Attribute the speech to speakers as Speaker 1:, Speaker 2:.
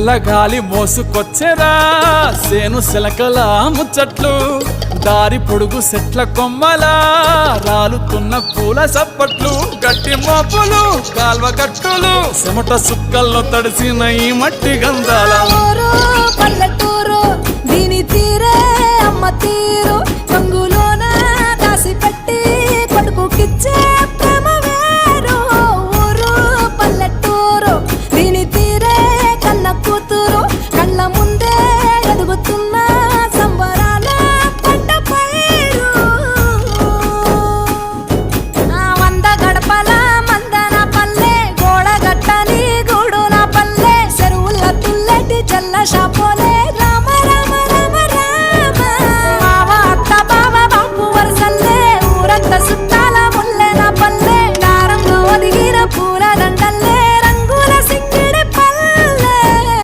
Speaker 1: చల్లగాలి మోసుకొచ్చెరా సేను శిలకల ముచ్చట్లు దారి పొడుగు సెట్ల కొమ్మలా రాలుతున్న పూల సప్పట్లు గట్టి మోపులు కాల్వ కట్టులు చెమట సుక్కల్లో తడిసిన ఈ మట్టి గంధాల
Speaker 2: పల్లెటూరు దీని తీరే అమ్మ తీరు రంగులోన దాసి పెట్టి కొడుకుకిచ్చే ప్రేమ వేరు ఊరు పల్లెటూరు దీని తీరే కన్న కూతురు కళ్ళ ముందే ఎదుగుతున్న సంబరాల పంట పైరు వంద గడపల మందన పల్లె గోడ గట్టని గూడున పల్లె చెరువుల తుల్లటి చల్ల షాపోలే